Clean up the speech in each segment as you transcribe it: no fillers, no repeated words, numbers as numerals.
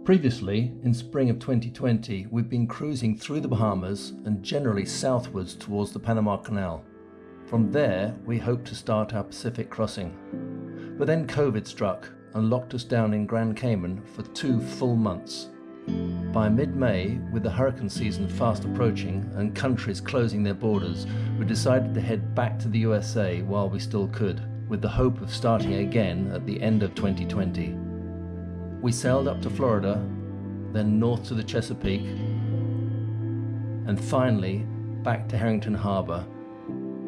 Previously, in spring of 2020, we've been cruising through the Bahamas and generally southwards towards the Panama Canal. From there, we hoped to start our Pacific crossing. But then COVID struck and locked us down in Grand Cayman for 2 full months. By mid-May, with the hurricane season fast approaching and countries closing their borders, we decided to head back to the USA while we still could, with the hope of starting again at the end of 2020. We sailed up to Florida, then north to the Chesapeake, and finally back to Harrington Harbour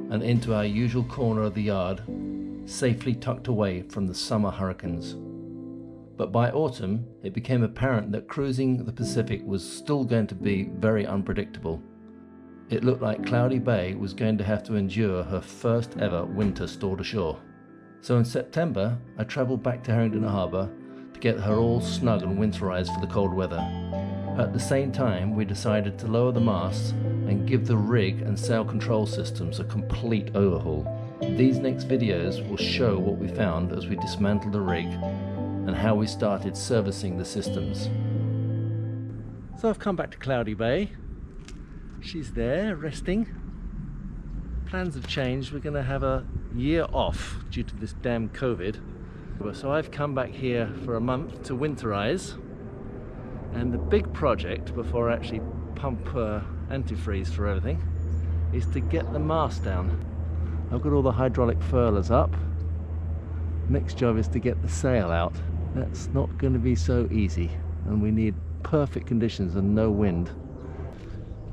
and into our usual corner of the yard, safely tucked away from the summer hurricanes. But by autumn, it became apparent that cruising the Pacific was still going to be very unpredictable. It looked like Cloudy Bay was going to have to endure her first ever winter stored ashore. So in September, I travelled back to Harrington Harbour to get her all snug and winterized for the cold weather. At the same time, we decided to lower the masts and give the rig and sail control systems a complete overhaul. These next videos will show what we found as we dismantled the rig and how we started servicing the systems. So I've come back to Cloudy Bay. She's there resting. Plans have changed. We're going to have a year off due to this damn COVID. So I've come back here for a month to winterize, and the big project before I actually pump antifreeze for everything is to get the mast down. I've got all the hydraulic furlers up. Next job is to get the sail out. That's not going to be so easy, and we need perfect conditions and no wind.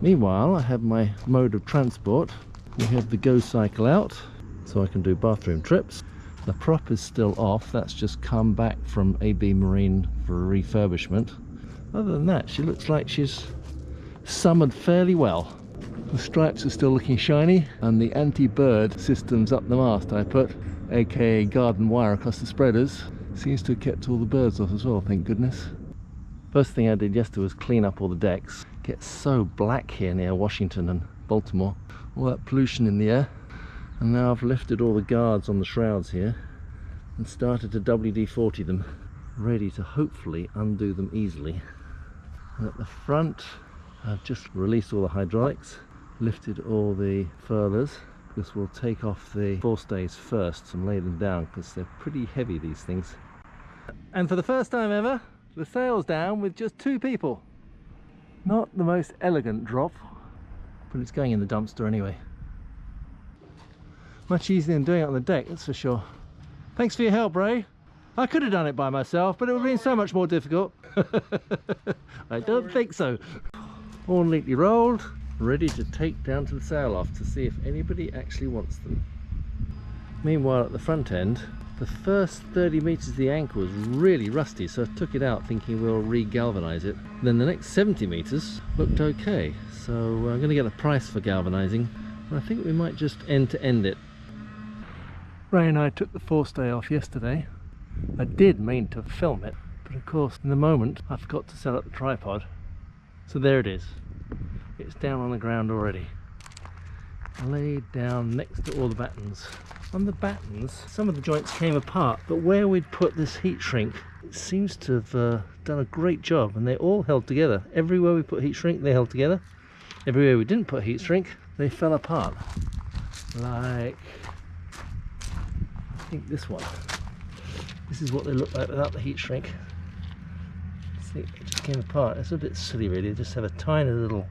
Meanwhile, I have my mode of transport. We have the Go cycle out, so I can do bathroom trips. The prop is still off. That's just come back from AB Marine for a refurbishment. Other than that, she looks like she's summered fairly well. The stripes are still looking shiny, and the anti-bird systems up the mast I put, aka garden wire across the spreaders, seems to have kept all the birds off as well, thank goodness. First thing I did yesterday was clean up all the decks. It gets so black here near Washington and Baltimore, all that pollution in the air. And now I've lifted all the guards on the shrouds here and started to WD-40 them, ready to hopefully undo them easily. And at the front, I've just released all the hydraulics, lifted all the furlers, because we'll take off the forestays first and lay them down because they're pretty heavy, these things. And for the first time ever, the sail's down with just 2 people. Not the most elegant drop, but it's going in the dumpster anyway. Much easier than doing it on the deck, that's for sure. Thanks for your help, Ray. I could have done it by myself, but it would have been so much more difficult. I don't think so. All neatly rolled, ready to take down to the sail off to see if anybody actually wants them. Meanwhile, at the front end, the first 30 meters of the anchor was really rusty, so I took it out thinking we'll re-galvanize it. Then the next 70 meters looked okay, so I'm going to get a price for galvanizing. I think we might just end-to-end it. Ray and I took the forestay off yesterday. I did mean to film it, but of course in the moment I forgot to set up the tripod. So there it is. It's down on the ground already. Laid down next to all the battens. On the battens, some of the joints came apart, but where we'd put this heat shrink, it seems to have done a great job, and they all held together. Everywhere we put heat shrink, they held together. Everywhere we didn't put heat shrink, they fell apart. Like, I think this one. This is what they look like without the heat shrink. See, it just came apart. It's a bit silly really, they just have a tiny little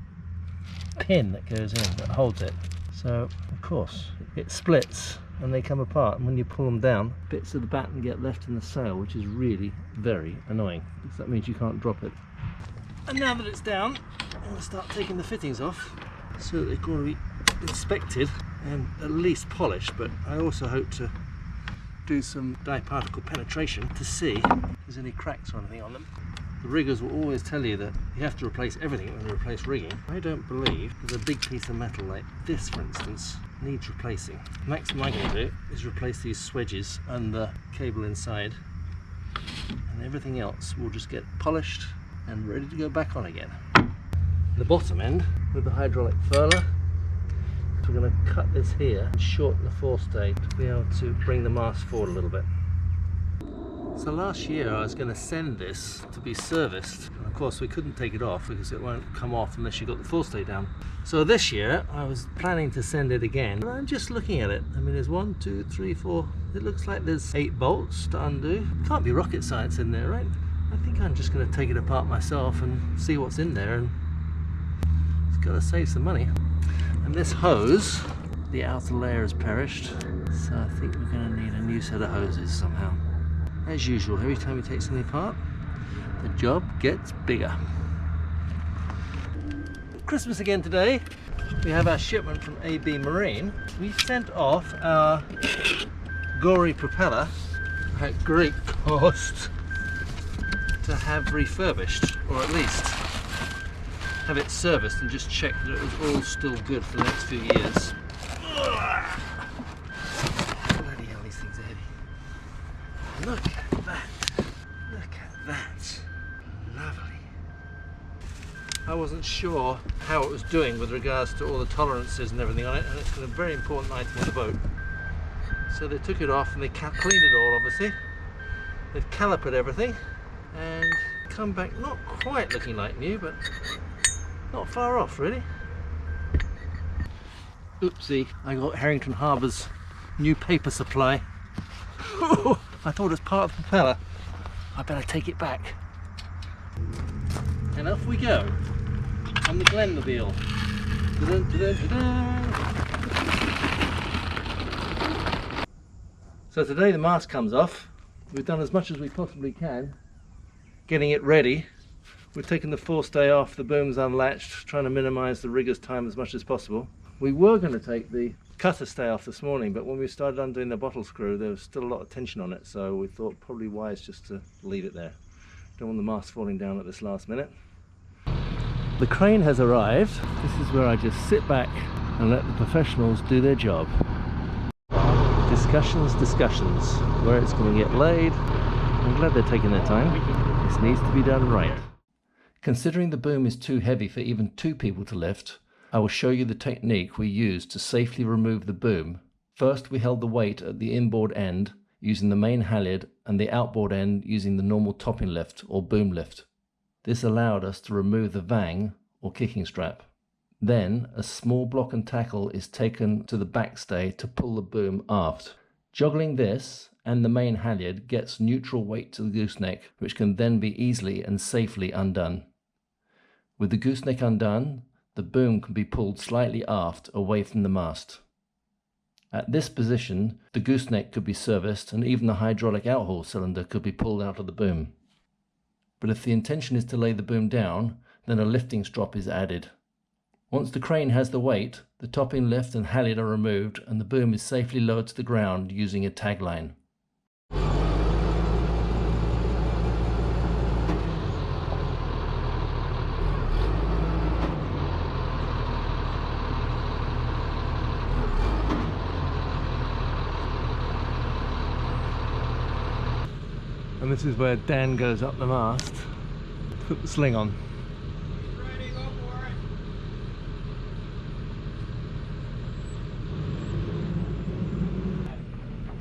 pin that goes in that holds it. So, of course, it splits and they come apart, and when you pull them down, bits of the batten get left in the sail, which is really very annoying, because that means you can't drop it. And now that it's down, I'm going to start taking the fittings off, so that they're going to be inspected and at least polished, but I also hope to do some dye particle penetration to see if there's any cracks or anything on them. The riggers will always tell you that you have to replace everything when you replace rigging. I don't believe there's a big piece of metal like this, for instance, needs replacing. The maximum I'm going to do is replace these swedges and the cable inside, and everything else will just get polished and ready to go back on again. The bottom end with the hydraulic furler, so we're going to cut this here and shorten the forestay to be able to bring the mast forward a little bit. So last year I was going to send this to be serviced. Of course we couldn't take it off because it won't come off unless you got the forestay down. So this year I was planning to send it again. And I'm just looking at it. I mean, there's 1, 2, 3, 4. It looks like there's 8 bolts to undo. Can't be rocket science in there, right? I think I'm just going to take it apart myself and see what's in there, and it's got to save some money. And this hose, the outer layer has perished, so I think we're going to need a new set of hoses somehow. As usual, every time we take something apart, the job gets bigger. Christmas again today. We have our shipment from AB Marine. We sent off our Gori propeller at great cost to have refurbished, or at least have it serviced and just check that it was all still good for the next few years. Bloody hell, these things are heavy. Look at that. Look at that. Lovely. I wasn't sure how it was doing with regards to all the tolerances and everything on it, and it's a very important item on the boat. So they took it off and they cleaned it all, obviously. They've calipered everything and come back not quite looking like new, but not far off really. Oopsie, I got Harrington Harbour's new paper supply. I thought it was part of the propeller. I better take it back. And off we go on the Glenmobile. Da-dun, da-dun, da-dun. So today the mast comes off. We've done as much as we possibly can getting it ready. We've taken the forestay off, the boom's unlatched, trying to minimise the rigger's time as much as possible. We were going to take the cutter stay off this morning, but when we started undoing the bottle screw there was still a lot of tension on it, so we thought probably wise just to leave it there. Don't want the mast falling down at this last minute. The crane has arrived. This is where I just sit back and let the professionals do their job. Discussions, where it's going to get laid. I'm glad they're taking their time. This needs to be done right. Considering the boom is too heavy for even 2 people to lift, I will show you the technique we used to safely remove the boom. First, we held the weight at the inboard end using the main halyard and the outboard end using the normal topping lift or boom lift. This allowed us to remove the vang or kicking strap. Then a small block and tackle is taken to the backstay to pull the boom aft. Joggling this and the main halyard gets neutral weight to the gooseneck, which can then be easily and safely undone. With the gooseneck undone, the boom can be pulled slightly aft away from the mast. At this position, the gooseneck could be serviced and even the hydraulic outhaul cylinder could be pulled out of the boom. But if the intention is to lay the boom down, then a lifting strop is added. Once the crane has the weight, the topping lift and halyard are removed and the boom is safely lowered to the ground using a tagline. And this is where Dan goes up the mast to put the sling on. Ready, go for it.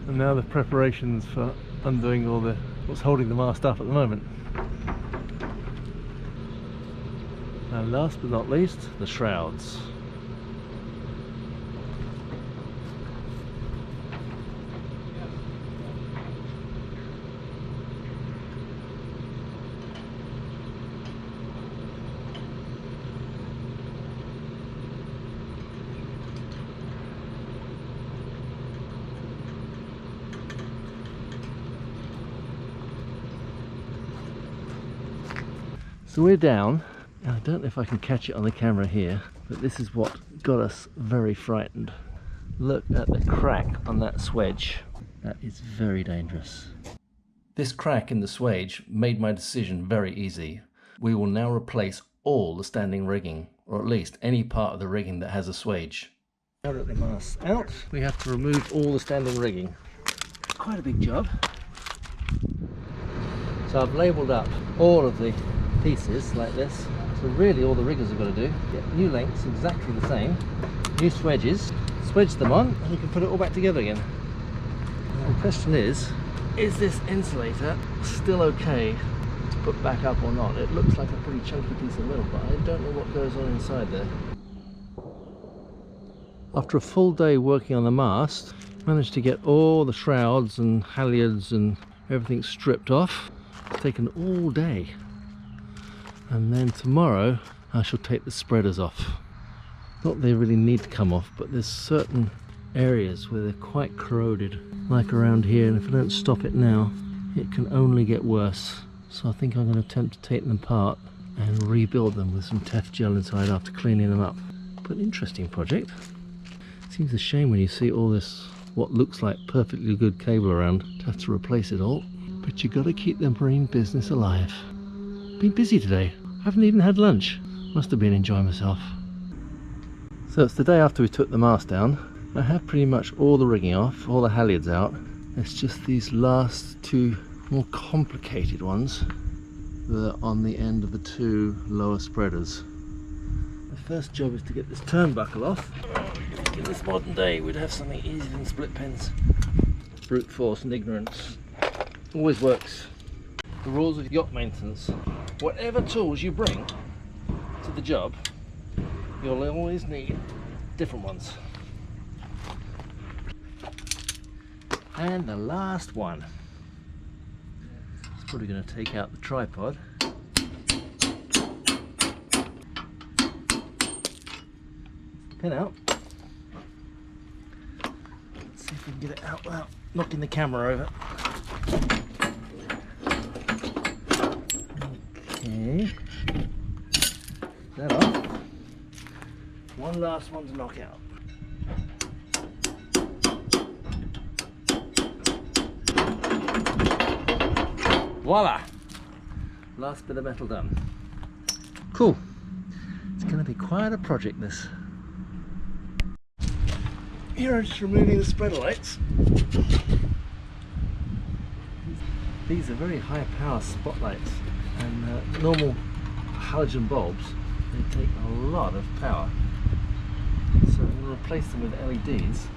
And now the preparations for undoing all the what's holding the mast up at the moment. And last but not least, the shrouds. So we're down. I don't know if I can catch it on the camera here, but this is what got us very frightened. Look at the crack on that swedge. That is very dangerous. This crack in the swedge made my decision very easy. We will now replace all the standing rigging, or at least any part of the rigging that has a swedge. Now that the mast's out, we have to remove all the standing rigging. Quite a big job. So I've labelled up all of the pieces like this, so really all the riggers have got to do, get new lengths exactly the same, new swedges, swedge them on and you can put it all back together again. And the question is, is this insulator still okay to put back up or not? It looks like a pretty chunky piece of metal, but I don't know what goes on inside there. After a full day working on the mast, managed to get all the shrouds and halyards and everything stripped off. It's taken all day. And then tomorrow I shall take the spreaders off. Not they really need to come off, but there's certain areas where they're quite corroded, like around here, and if I don't stop it now, it can only get worse. So I think I'm going to attempt to take them apart and rebuild them with some Tef gel inside after cleaning them up. But an interesting project. Seems a shame when you see all this, what looks like perfectly good cable around, to have to replace it all. But you got to keep the marine business alive. Been busy today. Haven't even had lunch. Must have been enjoying myself. So it's the day after we took the mast down. I have pretty much all the rigging off, all the halyards out. It's just these last two more complicated ones that are on the end of the two lower spreaders. The first job is to get this turnbuckle off. In this modern day we'd have something easier than split pins. Brute force and ignorance always works. The rules of yacht maintenance: whatever tools you bring to the job, you'll always need different ones. And the last one. It's probably going to take out the tripod. Pin out. Let's see if we can get it out without knocking the camera over. Okay. That off. One last one to knock out. Voila! Last bit of metal done. Cool. It's going to be quite a project, this. Here I'm just removing the spreader lights. These are very high power spotlights, and normal halogen bulbs, they take a lot of power. So I'm going to replace them with LEDs.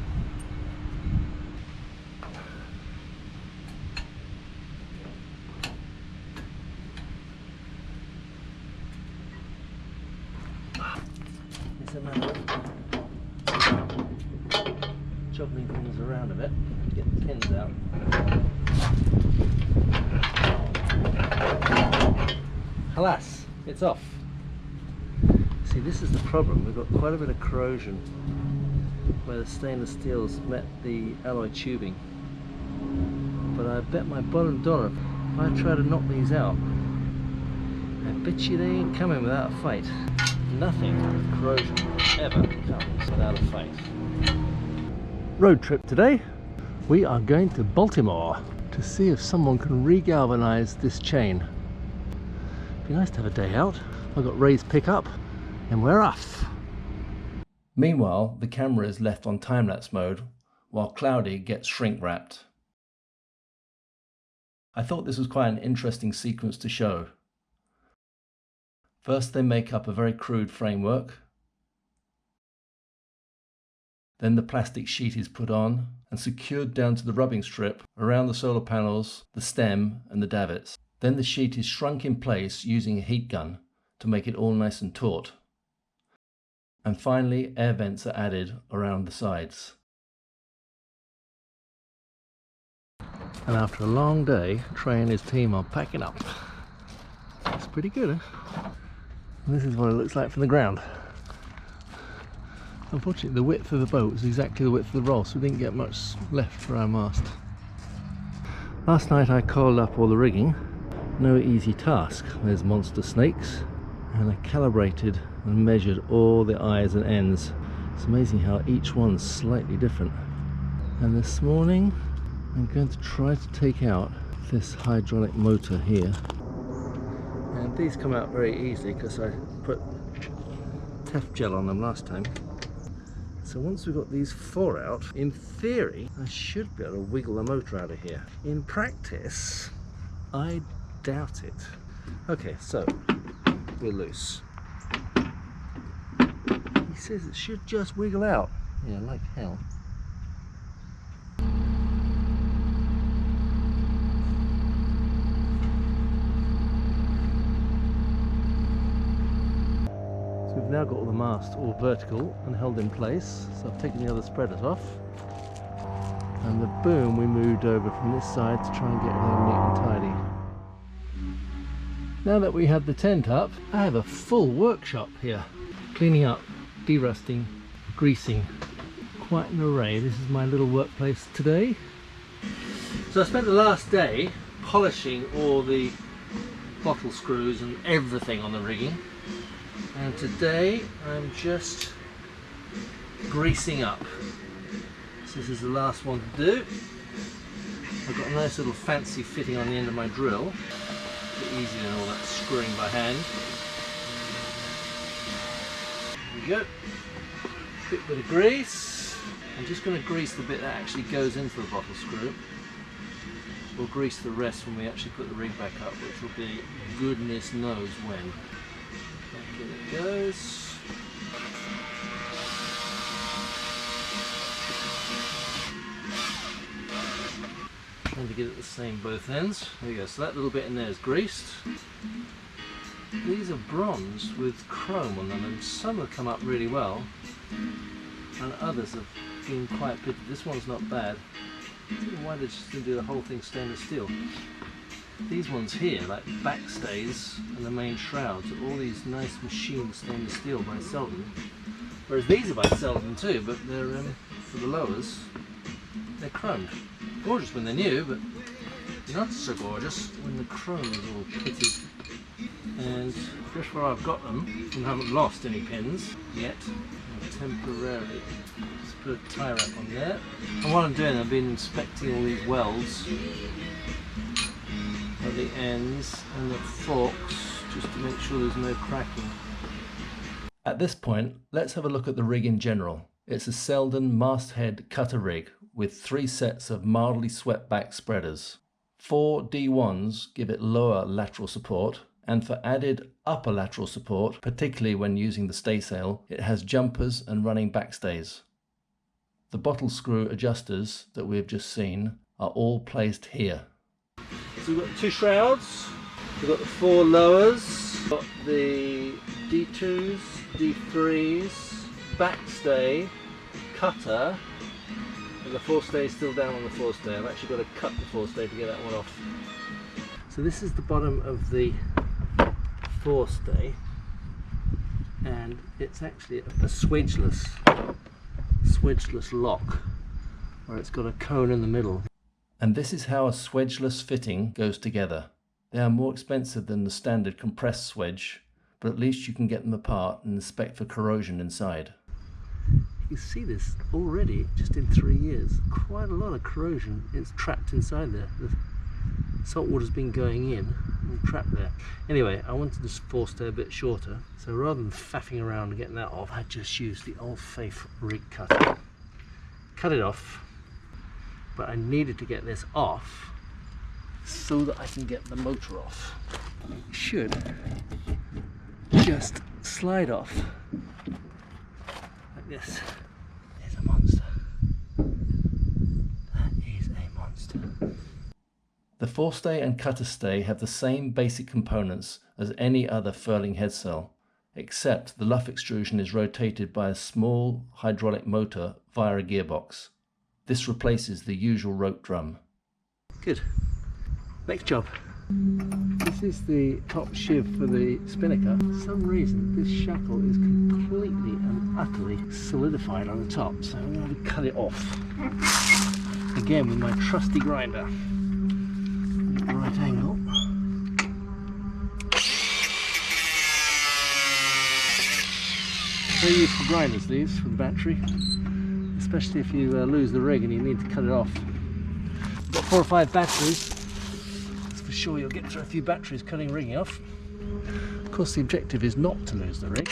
It's a matter of juggling things around a bit, get the pins out. Alas, it's off. See, this is the problem. We've got quite a bit of corrosion where the stainless steel's met the alloy tubing. But I bet my bottom dollar, if I try to knock these out, I bet you they ain't coming without a fight. Nothing with corrosion ever comes without a fight. Road trip today. We are going to Baltimore to see if someone can re-galvanize this chain. Be nice to have a day out. I've got Ray's pickup and we're off. Meanwhile, the camera is left on time-lapse mode while Cloudy gets shrink wrapped. I thought this was quite an interesting sequence to show. First they make up a very crude framework. Then the plastic sheet is put on and secured down to the rubbing strip around the solar panels, the stem and the davits. Then the sheet is shrunk in place using a heat gun to make it all nice and taut. And finally air vents are added around the sides. And after a long day, Trey and his team are packing up. It's pretty good, huh? And this is what it looks like from the ground. Unfortunately, the width of the boat was exactly the width of the roll, so we didn't get much left for our mast. Last night I coiled up all the rigging. No easy task. There's monster snakes, and I calibrated and measured all the eyes and ends. It's amazing how each one's slightly different. And this morning I'm going to try to take out this hydraulic motor here. And these come out very easily because I put Tef gel on them last time. So once we've got these four out, in theory I should be able to wiggle the motor out of here. In practice, I doubt it. Okay, so we're loose. He says it should just wiggle out. Yeah, like hell. now got all the mast all vertical and held in place, so I've taken the other spreaders off. And the boom we moved over from this side to try and get everything neat and tidy. Now that we have the tent up, I have a full workshop here. Cleaning up, derusting, greasing. Quite an array. This is my little workplace today. So I spent the last day polishing all the bottle screws and everything on the rigging. And today I'm just greasing up. So this is the last one to do. I've got a nice little fancy fitting on the end of my drill. A bit easier than all that screwing by hand. There we go. Bit of grease. I'm just going to grease the bit that actually goes into the bottle screw. We'll grease the rest when we actually put the rig back up, which will be goodness knows when. Back in it goes. Trying to get it the same both ends. There you go, so that little bit in there is greased. These are bronze with chrome on them, and some have come up really well and others have been quite pitted. This one's not bad. I don't know why they just didn't do the whole thing stainless steel. These ones here, like backstays and the main shrouds, are all these nice machined stainless steel by Selden. Whereas these are by Selden too, but they're for the lowers, they're chromed. Gorgeous when they're new, but not so gorgeous when the chrome is all pitted. And just where I've got them, and haven't lost any pins yet, I'll temporarily just put a tie wrap on there. And while I'm doing it, I've been inspecting all these welds at the ends and the forks, just to make sure there's no cracking. At this point, let's have a look at the rig in general. It's a Selden masthead cutter rig with 3 sets of mildly swept back spreaders. 4 D1s give it lower lateral support, and for added upper lateral support, particularly when using the staysail, it has jumpers and running backstays. The bottle screw adjusters that we have just seen are all placed here. So we've got 2 shrouds, we've got the 4 lowers, we've got the D2s, D3s, backstay, cutter, and the forestay is still down on the forestay. I've actually got to cut the forestay to get that one off. So this is the bottom of the forestay, and it's actually a swedgeless lock where it's got a cone in the middle. And this is how a swedgeless fitting goes together. They are more expensive than the standard compressed swedge, but at least you can get them apart and inspect for corrosion inside. You can see this already, just in 3 years. Quite a lot of corrosion is trapped inside there. The salt water's been going in and trapped there. Anyway, I wanted this forestay a bit shorter, so rather than faffing around and getting that off, I just used the old faithful rig cutter. Cut it off, but I needed to get this off so that I can get the motor off. It should just slide off like this. It's a monster. That is a monster. The forestay and cutter stay have the same basic components as any other furling head cell, except the luff extrusion is rotated by a small hydraulic motor via a gearbox. This replaces the usual rope drum. Good. Next job. This is the top sheave for the spinnaker. For some reason this shackle is completely and utterly solidified on the top, so I'm going to cut it off. Again with my trusty grinder. Right angle. Very useful grinders these for the battery, especially if you lose the rig and you need to cut it off. I've got 4 or 5 batteries. For sure you'll get through a few batteries cutting rigging off. Of course the objective is not to lose the rig.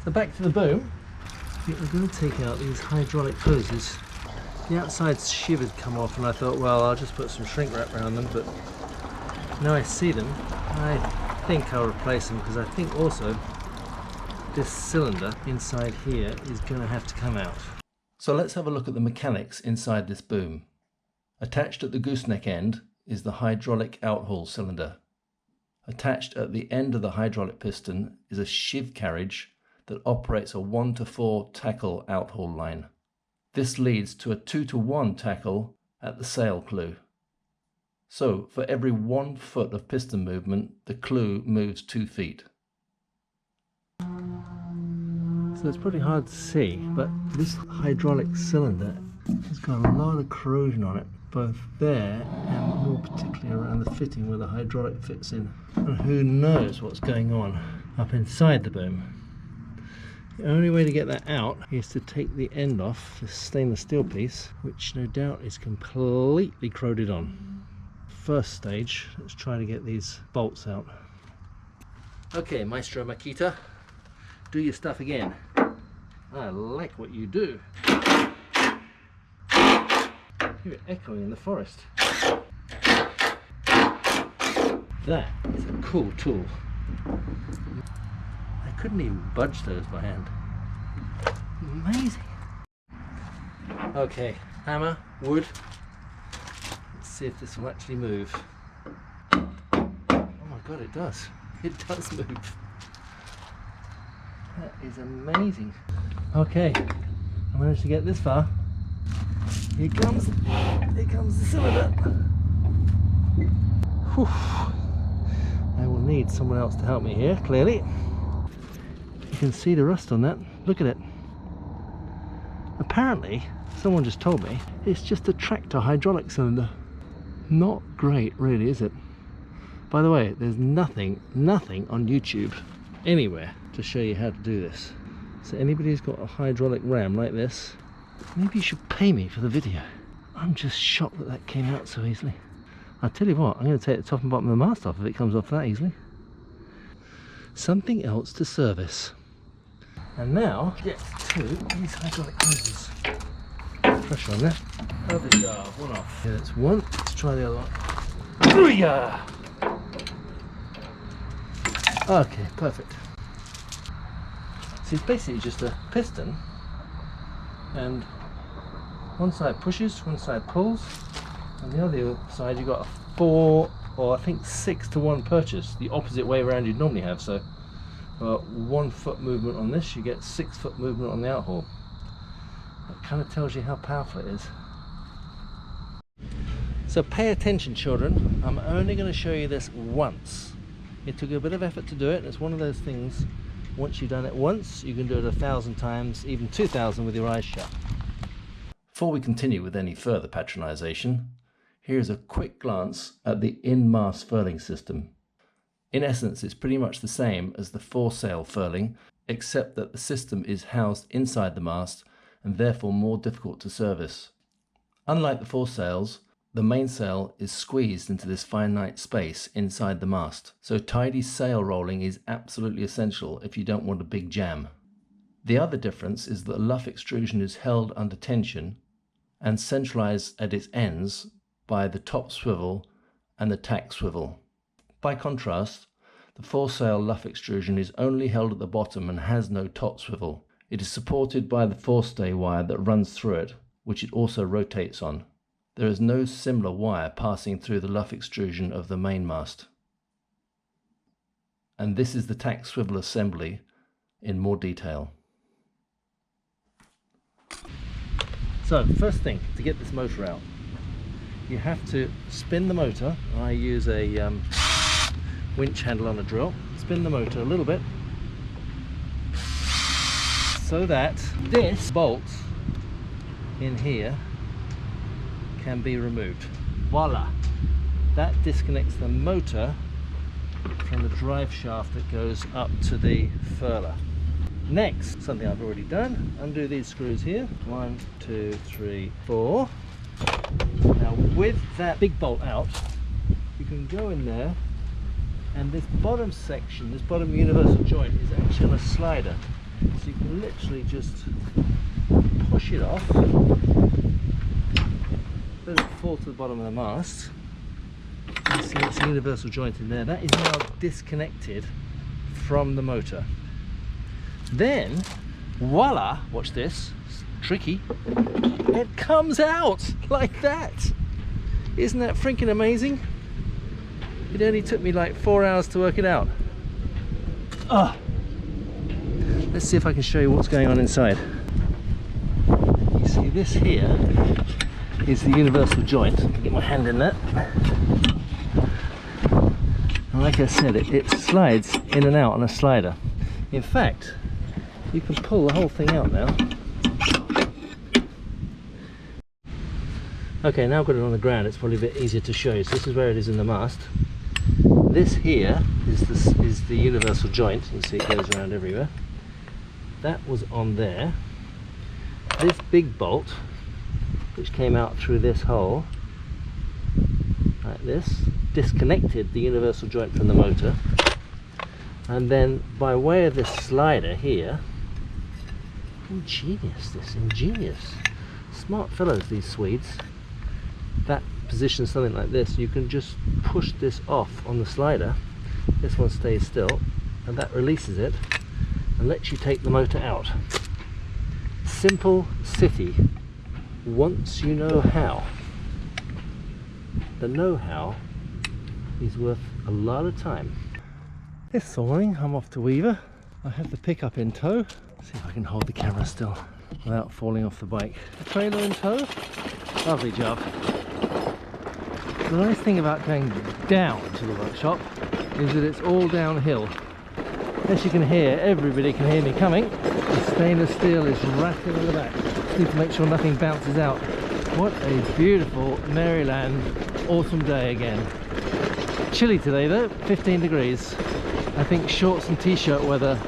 So back to the boom. I think we're going to take out these hydraulic hoses. The outside sheave had come off and I thought, well, I'll just put some shrink wrap around them, but now I see them, I think I'll replace them, because I think also this cylinder inside here is going to have to come out. So let's have a look at the mechanics inside this boom. Attached at the gooseneck end is the hydraulic outhaul cylinder. Attached at the end of the hydraulic piston is a sheave carriage that operates a 1-to-4 tackle outhaul line. This leads to a 2-to-1 tackle at the sail clew. So for every 1 foot of piston movement, the clew moves 2 feet. So it's pretty hard to see, but this hydraulic cylinder has got a lot of corrosion on it, both there and more particularly around the fitting where the hydraulic fits in. And who knows what's going on up inside the boom. The only way to get that out is to take the end off this stainless steel piece, which no doubt is completely corroded on. First stage, let's try to get these bolts out. Okay, Maestro Makita, do your stuff again. I like what you do. You're echoing in the forest. That is a cool tool. I couldn't even budge those by hand. Amazing. Okay, hammer, wood. Let's see if this will actually move. Oh my god, it does. It does move. That is amazing. Okay, I managed to get this far. Here comes the cylinder. Whew. I will need someone else to help me here, clearly. You can see the rust on that. Look at it. Apparently, someone just told me, it's just a tractor hydraulic cylinder. Not great, really, is it? By the way, there's nothing on YouTube anywhere to show you how to do this. So anybody who's got a hydraulic ram like this, maybe you should pay me for the video. I'm just shocked that that came out so easily. I'll tell you what, I'm going to take the top and bottom of the mast off if it comes off that easily. Something else to service. And now, get to these hydraulic hoses. Pressure on that. Over the jar, one off. Okay, that's one. Let's try the other one. Booyah! Okay, perfect. So it's basically just a piston, and one side pushes, one side pulls, and the other side you've got a 4 or I think 6-to-1 purchase, the opposite way around you'd normally have. So 1 foot movement on this, you get 6 foot movement on the outhaul. That kind of tells you how powerful it is. So pay attention, children. I'm only going to show you this once. It took a bit of effort to do it. It's one of those things, once you've done it once, you can do it 1,000 times, even 2,000 with your eyes shut. Before we continue with any further patronisation, here's a quick glance at the in-mast furling system. In essence, it's pretty much the same as the foresail furling, except that the system is housed inside the mast and therefore more difficult to service. Unlike the foresails, the mainsail is squeezed into this finite space inside the mast, so tidy sail rolling is absolutely essential if you don't want a big jam. The other difference is that the luff extrusion is held under tension and centralized at its ends by the top swivel and the tack swivel. By contrast, the foresail luff extrusion is only held at the bottom and has no top swivel. It is supported by the forestay wire that runs through it, which it also rotates on. There is no similar wire passing through the luff extrusion of the mainmast. And this is the tack swivel assembly in more detail. So first thing, to get this motor out, you have to spin the motor. I use a winch handle on a drill. Spin the motor a little bit so that this bolt in here can be removed. Voila! That disconnects the motor from the drive shaft that goes up to the furler. Next, something I've already done, undo these screws here. 1, 2, 3, 4. Now with that big bolt out, you can go in there, and this bottom section, this bottom universal joint is actually on a slider. So you can literally just push it off, let it fall to the bottom of the mast. You see it's a universal joint in there. That is now disconnected from the motor. Then, voila, watch this, it's tricky, it comes out like that. Isn't that freaking amazing? It only took me like 4 hours to work it out. Ah. Let's see if I can show you what's going on inside. You see, this here is the universal joint. Get my hand in there. And like I said, it slides in and out on a slider. In fact, you can pull the whole thing out now. Okay, now I've got it on the ground, it's probably a bit easier to show you. So this is where it is in the mast. This here is the universal joint. You can see it goes around everywhere. That was on there. This big bolt, which came out through this hole, like this, disconnected the universal joint from the motor. And then by way of this slider here, ingenious. Smart fellows, these Swedes. That position something like this, you can just push this off on the slider. This one stays still, and that releases it and lets you take the motor out. Simple city, once you know how. The know-how is worth a lot of time. This morning I'm off to Weaver. I have the pickup in tow. See if I can hold the camera still without falling off the bike. The trailer in tow. Lovely job. The nice thing about going down to the workshop is that it's all downhill. As you can hear, everybody can hear me coming. The stainless steel is rattling in the back. Just need to make sure nothing bounces out. What a beautiful Maryland autumn day again. Chilly today though, 15 degrees. I think shorts and t-shirt weather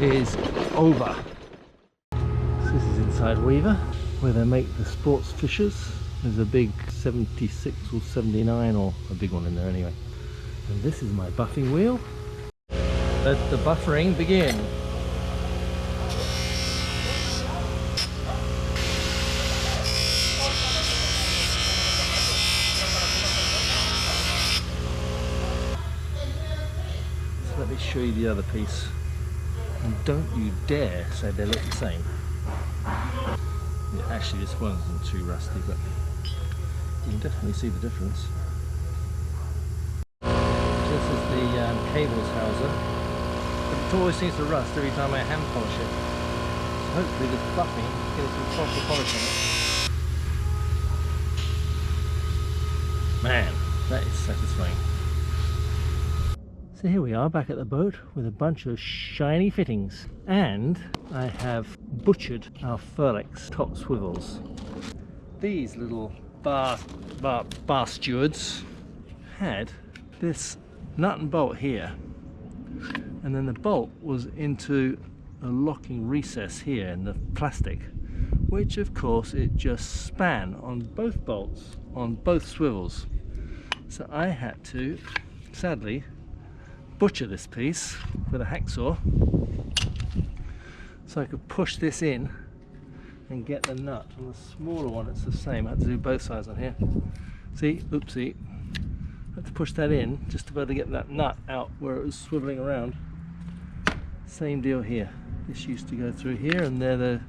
is over. So this is inside Weaver, where they make the sports fishers. There's a big 76 or 79, or a big one in there anyway. And this is my buffing wheel. Let the buffering begin. So let me show you the other piece. And don't you dare say they look the same. Yeah, actually this one isn't too rusty, but you can definitely see the difference. This is the cables houser, but it always seems to rust every time I hand polish it. So hopefully this buffing gives some proper polish on it. Man, that is satisfying. So here we are back at the boat with a bunch of shiny fittings, and I have butchered our Furlex top swivels. These little bar stewards had this nut and bolt here, and then the bolt was into a locking recess here in the plastic, which of course it just span on both bolts on both swivels. So I had to sadly butcher this piece with a hacksaw so I could push this in and get the nut. On the smaller one it's the same. I had to do both sides on here. See, oopsie. I had to push that in just to be able to get that nut out where it was swiveling around. Same deal here. This used to go through here, and there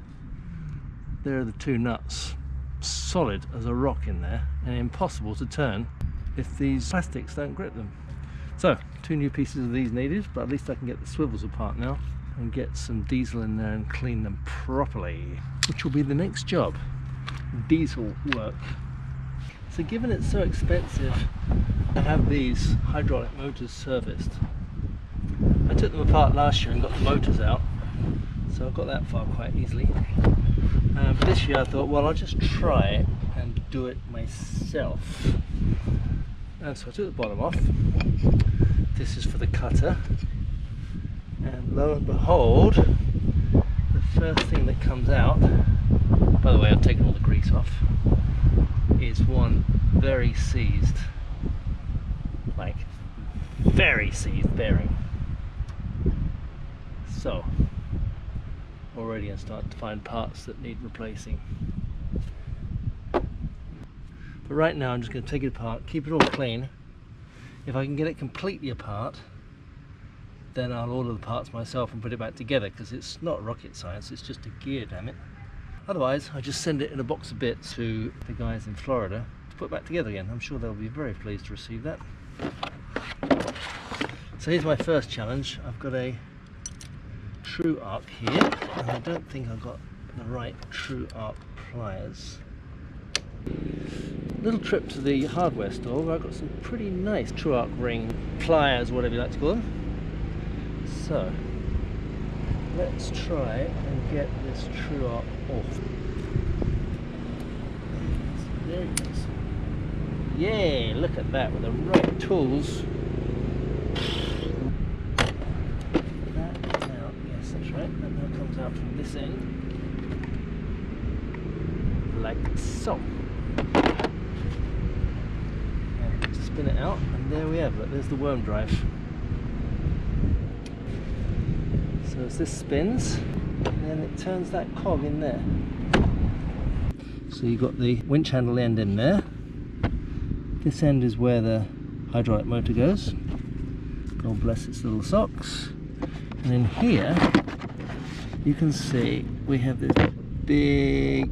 are the two nuts. Solid as a rock in there and impossible to turn if these plastics don't grip them. So, 2 new pieces of these needed, but at least I can get the swivels apart now and get some diesel in there and clean them properly, which will be the next job, diesel work. So given it's so expensive to have these hydraulic motors serviced, I took them apart last year and got the motors out, so I got that far quite easily. But this year I thought, well, I'll just try it and do it myself. And so I took the bottom off. This is for the cutter, and lo and behold, the first thing that comes out, by the way I've taken all the grease off, is one very seized, like very seized bearing. So already I'm starting to find parts that need replacing. But right now I'm just going to take it apart, keep it all clean. If I can get it completely apart, then I'll order the parts myself and put it back together, because it's not rocket science, it's just a gear, damn it. Otherwise I just send it in a box of bits to the guys in Florida to put back together again. I'm sure they'll be very pleased to receive that. So here's my first challenge. I've got a true arc here, and I don't think I've got the right true arc pliers. Little trip to the hardware store where I got some pretty nice true arc ring pliers, whatever you like to call them. So let's try and get this true arc off. There it is. Yay, look at that with the right tools. That is out, yes that's right, that now comes out from this end. Like so. And spin it out and there we have it, there's the worm drive. So as this spins, and then it turns that cog in there. So you've got the winch handle end in there. This end is where the hydraulic motor goes. God bless its little socks. And in here, you can see we have this big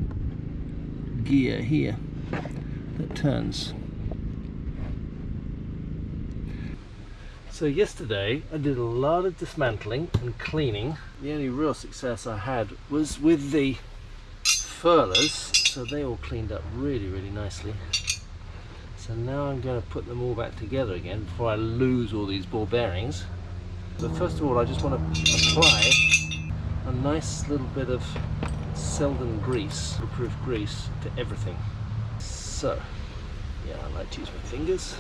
gear here that turns. So yesterday I did a lot of dismantling and cleaning. The only real success I had was with the furlers, so they all cleaned up really nicely. So now I'm going to put them all back together again before I lose all these ball bearings. But first of all I just want to apply a nice little bit of Selden grease, approved grease, to everything. So, yeah, I like to use my fingers.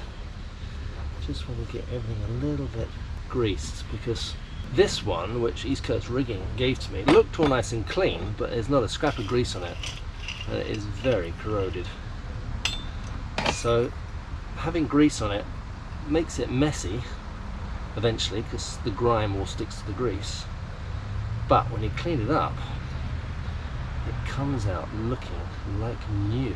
Just want to get everything a little bit greased, because this one, which East Coast Rigging gave to me, looked all nice and clean, but there's not a scrap of grease on it, and it is very corroded. So having grease on it makes it messy eventually, because the grime all sticks to the grease, but when you clean it up it comes out looking like new.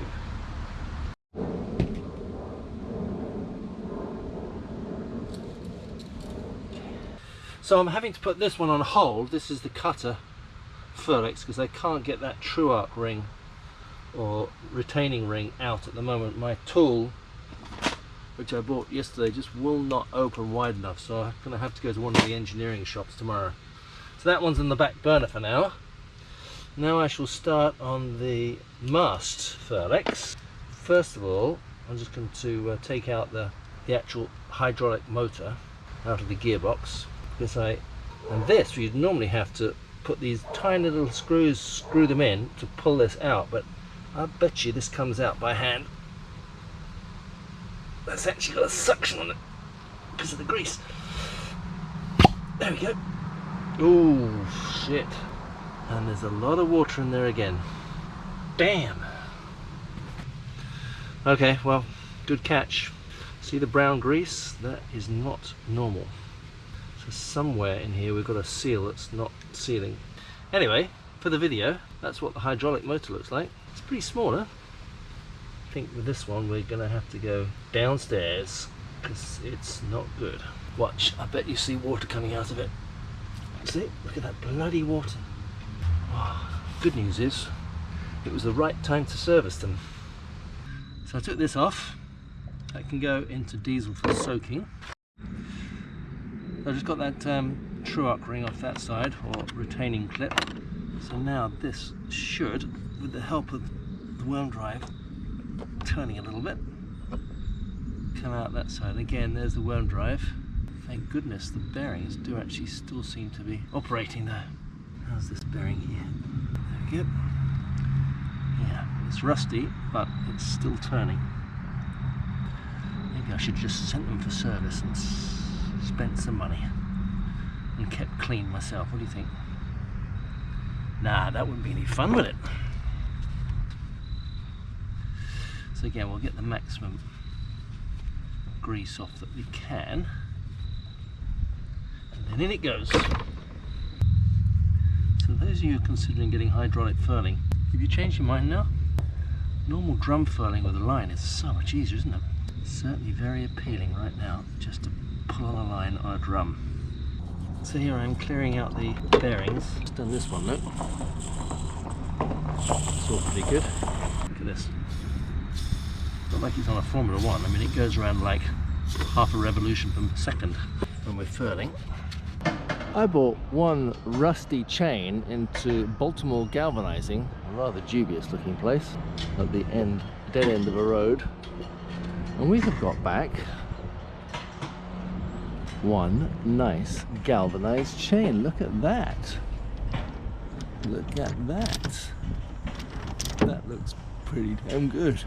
So I'm having to put this one on hold. This is the cutter Furlex, because I can't get that true arc ring or retaining ring out at the moment. My tool, which I bought yesterday, just will not open wide enough, so I'm going to have to go to one of the engineering shops tomorrow. So that one's in the back burner for now. Now I shall start on the mast Furlex. First of all, I'm just going to take out the actual hydraulic motor out of the gearbox, because and this you'd normally have to put these tiny little screws, screw them in to pull this out, but I bet you this comes out by hand. That's actually got a suction on it because of the grease. There we go. Oh shit. And there's a lot of water in there again. Damn. Okay, well, good catch. See the brown grease? That is not normal. So somewhere in here we've got a seal that's not sealing. Anyway, for the video, that's what the hydraulic motor looks like. It's pretty small, huh? I think with this one we're going to have to go downstairs because it's not good. Watch, I bet you see water coming out of it. See? Look at that bloody water. Oh, good news is, it was the right time to service them. So I took this off. That can go into diesel for soaking. I just got that true arc ring off that side, or retaining clip. So now this should, with the help of the worm drive turning a little bit, come out that side. Again, there's the worm drive. Thank goodness the bearings do actually still seem to be operating there. How's this bearing here? There we go. Yeah, it's rusty, but it's still turning. Maybe I should just send them for service and spent some money and kept clean myself. What do you think? Nah, that wouldn't be any fun, would it? So again, we'll get the maximum grease off that we can, and then in it goes. So those of you considering getting hydraulic furling, have you changed your mind now? Normal drum furling with a line is so much easier, isn't it? Certainly very appealing right now, just to pull on a line on a drum. So here I am clearing out the bearings. Just done this one, look. It's all pretty good. Look at this. Not like it's on a Formula 1. I mean, it goes around like half a revolution per second. when we're furling. I bought one rusty chain into Baltimore Galvanizing, a rather dubious looking place, at the dead end of a road. And we have got back one nice galvanized chain. Look at that. Look at that. That looks pretty damn good.